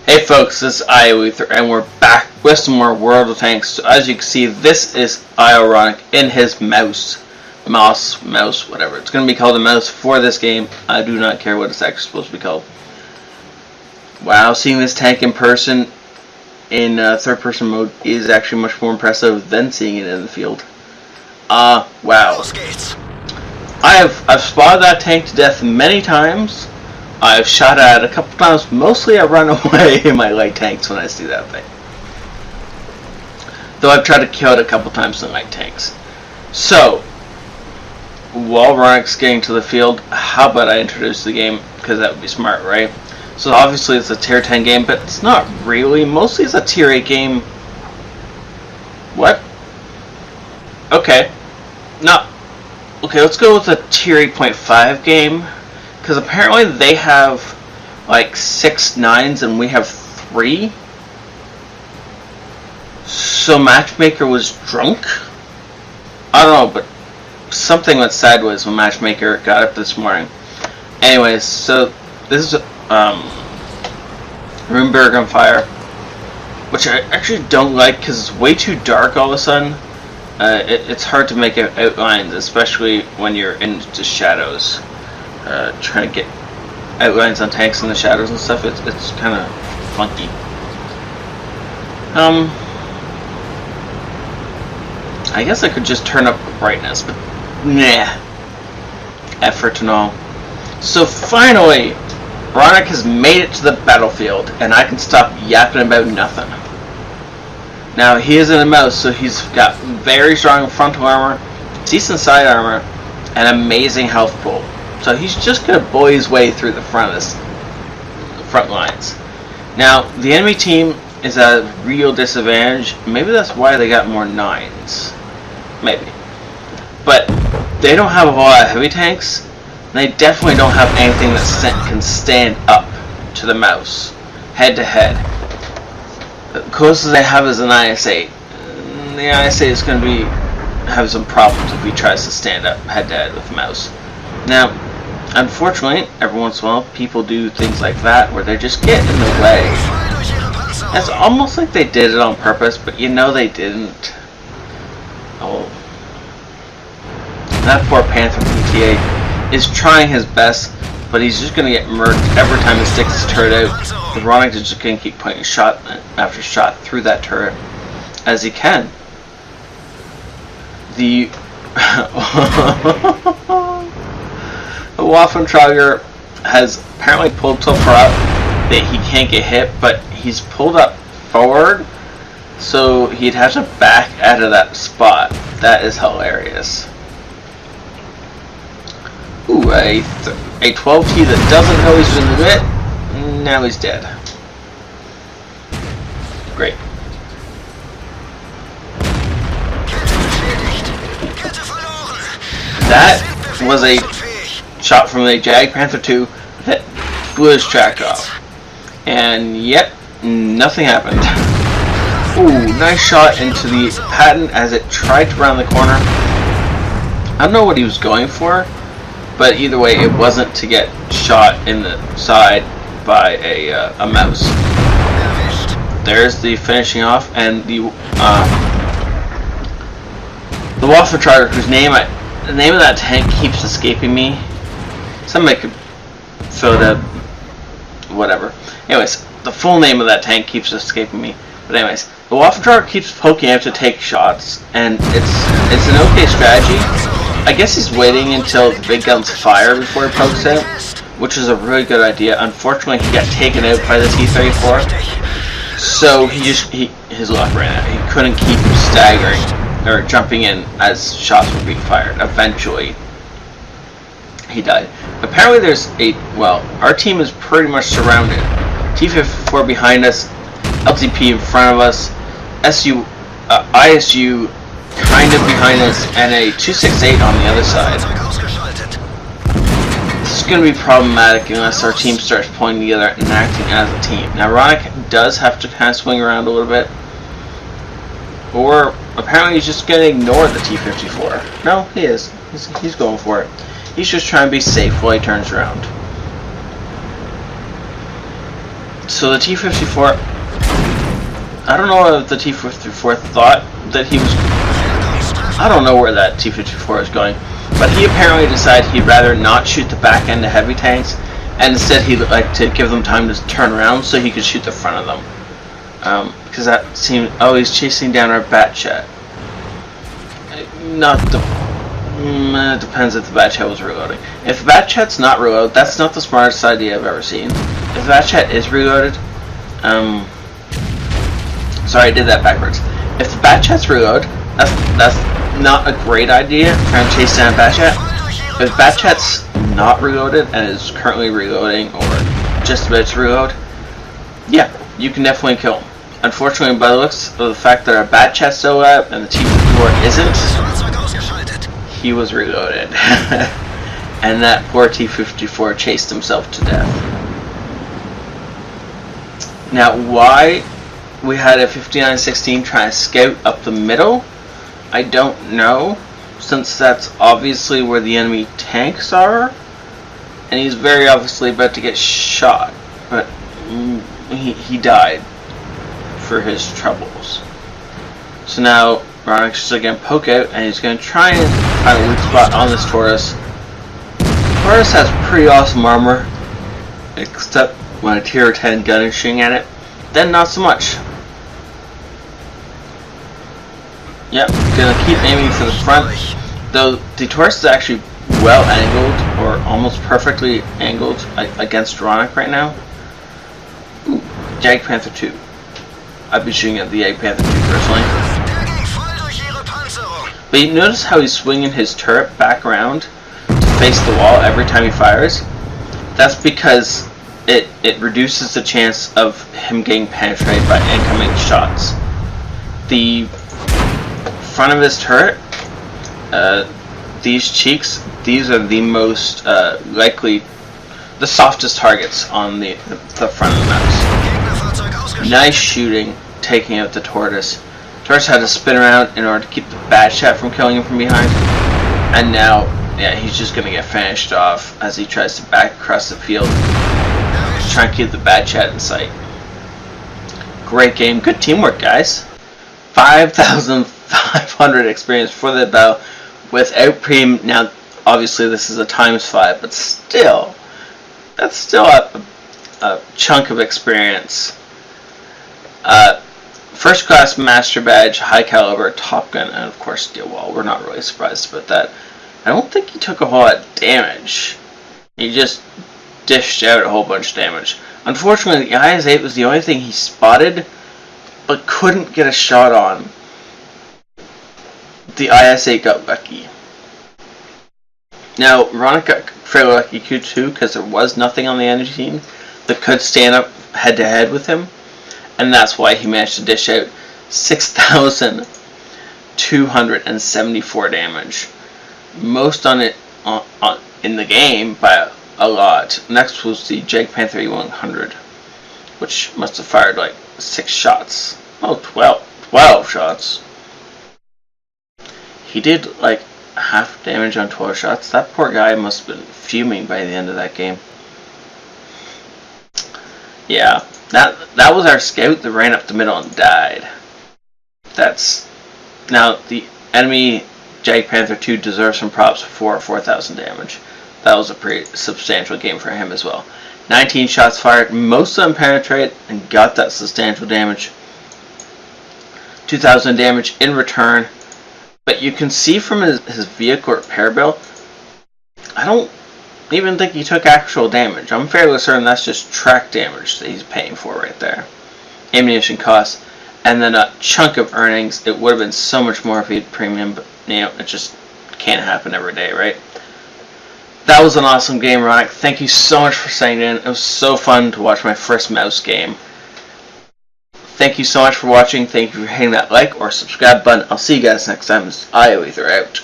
Hey folks, this is ioEther, and we're back with some more World of Tanks. So as you can see, this is Ronnok in his mouse, whatever. It's going to be called a mouse for this game. I do not care what it's actually supposed to be called. Wow, seeing this tank in person in third-person mode is actually much more impressive than seeing it in the field. Wow. I've spotted that tank to death many times. I've shot at it a couple times. Mostly I run away in my light tanks when I see that thing. Though I've tried to kill it a couple times in light tanks. So, while Ronnok's getting to the field, how about I introduce the game? Because that would be smart, right? So obviously it's a tier 10 game, but it's not really. Mostly it's a tier 8 game. What? Okay. No. Okay, let's go with a tier 8.5 game. Because apparently they have like 6 9s and we have 3. So Matchmaker was drunk? I don't know, but something went sideways when Matchmaker got up this morning. Anyways, so this is Runeberg on Fire, which I actually don't like because it's way too dark all of a sudden. It's hard to make out outlines, especially when you're into shadows. Trying to get outlines on tanks in the shadows and stuff, it's kind of funky. I guess I could just turn up the brightness, but nah. Effort and all. So finally, Ronnok has made it to the battlefield, and I can stop yapping about nothing. Now, he is in a mouse, so he's got very strong frontal armor, decent side armor, and amazing health pool. So he's just going to bully his way through the front lines. Now, the enemy team is at a real disadvantage. Maybe that's why they got more 9s. Maybe. But they don't have a lot of heavy tanks. And they definitely don't have anything that can stand up to the mouse, head to head. The closest they have is an IS-8. The IS-8 is going to have some problems if he tries to stand up head to head with the mouse. Now, unfortunately, every once in a while, people do things like that where they just get in the way. It's almost like they did it on purpose, but you know they didn't. Oh. That poor Panther PTA is trying his best, but he's just going to get murked every time he sticks his turret out. The Ronnok is just going to keep putting shot after shot through that turret as he can. The Waffentrager has apparently pulled so far up that he can't get hit, but he's pulled up forward, so he'd have to back out of that spot. That is hilarious. Ooh, a 12T that doesn't know he's been hit. Now he's dead. Great. That was a shot from the Jag Panther 2 that blew his track off. And yep, nothing happened. Ooh, nice shot into the Patton as it tried to round the corner. I don't know what he was going for, but either way, it wasn't to get shot in the side by a mouse. There's the finishing off, and the Waffentrager, whose the name of that tank keeps escaping me. Somebody could fill it up. Whatever. Anyways, the full name of that tank keeps escaping me. But anyways, the Waffentrager keeps poking out to take shots, and it's an okay strategy. I guess he's waiting until the big guns fire before he pokes out, which is a really good idea. Unfortunately, he got taken out by the T-34, so his luck ran out. He couldn't keep staggering or jumping in as shots were being fired. Eventually, he died. Apparently there's our team is pretty much surrounded. T-54 behind us, LTP in front of us, ISU kind of behind us, and a 268 on the other side. This is going to be problematic unless our team starts pulling together and acting as a team. Now Ronnok does have to kind of swing around a little bit, or apparently he's just going to ignore the T-54. No, he is. He's going for it. He's just trying to be safe while he turns around. So the T-54, I don't know if the T-54 thought that he was, I don't know where that T-54 is going, but he apparently decided he'd rather not shoot the back end of heavy tanks, and instead he'd like to give them time to turn around so he could shoot the front of them. Because that seemed, oh, he's chasing down our Batchat. Not the, it depends if the Batchat was reloading. If the Batchat's not reloaded, that's not the smartest idea I've ever seen. If the Batchat is reloaded, sorry, I did that backwards. If the Batchat's reloaded, that's not a great idea, trying to chase down a Batchat. If Batchat's not reloaded and is currently reloading, or just about to reload, yeah, you can definitely kill him. Unfortunately, by the looks of the fact that our Batchat's still alive and the T-54 isn't, he was reloaded. And that poor T-54 chased himself to death. Now, why we had a 59-16 trying to scout up the middle, I don't know, since that's obviously where the enemy tanks are, and he's very obviously about to get shot, but he died for his troubles. So now Ronnok's just going to poke out, and he's going to try and find a weak spot on this Taurus. Taurus has pretty awesome armor, except when a tier 10 gun is shooting at it, then not so much. Yep, gonna keep aiming for the front, though the Taurus is actually well angled, or almost perfectly angled against Ronnok right now. Ooh, Jag Panther 2. I'd be shooting at the Jag Panther 2 personally. But you notice how he's swinging his turret back around to face the wall every time he fires? That's because it reduces the chance of him getting penetrated by incoming shots. The front of his turret, these cheeks, these are the most likely, the softest targets on the front of the mouse. Nice shooting, taking out the Tortoise. Tortoise had to spin around in order to keep the Batchat from killing him from behind, and now, yeah, he's just gonna get finished off as he tries to back across the field, trying to keep the Batchat in sight. Great game, good teamwork, guys. 5,500 experience for the battle without premium. Now, obviously, this is a ×5, but still, that's still a chunk of experience. First class master badge, high caliber, top gun, and of course steel wall. We're not really surprised about that. I don't think he took a whole lot of damage. He just dished out a whole bunch of damage. Unfortunately, the IS-8 was the only thing he spotted, but couldn't get a shot on. The IS-8 got lucky. Now, Ronnok got fairly lucky too, because there was nothing on the enemy team that could stand up head-to-head with him, and that's why he managed to dish out 6,274 damage. Most on it in the game by a lot. Next was the Jag Panther E100, which must have fired like 6 shots. Oh, 12 shots. He did like half damage on 12 shots. That poor guy must have been fuming by the end of that game. Yeah, that was our scout that ran up the middle and died. That's now the enemy Jag Panther 2 deserves some props for 4,000 damage. That was a pretty substantial game for him as well. 19 shots fired, most of them penetrated and got that substantial damage. 2,000 damage in return. But you can see from his vehicle repair bill, I don't even think he took actual damage. I'm fairly certain that's just track damage that he's paying for right there. Ammunition costs, and then a chunk of earnings. It would have been so much more if he had premium, but you know, it just can't happen every day, right? That was an awesome game, Ronnok. Thank you so much for signing in. It was so fun to watch my first mouse game. Thank you so much for watching. Thank you for hitting that like or subscribe button. I'll see you guys next time. It's ioEther out.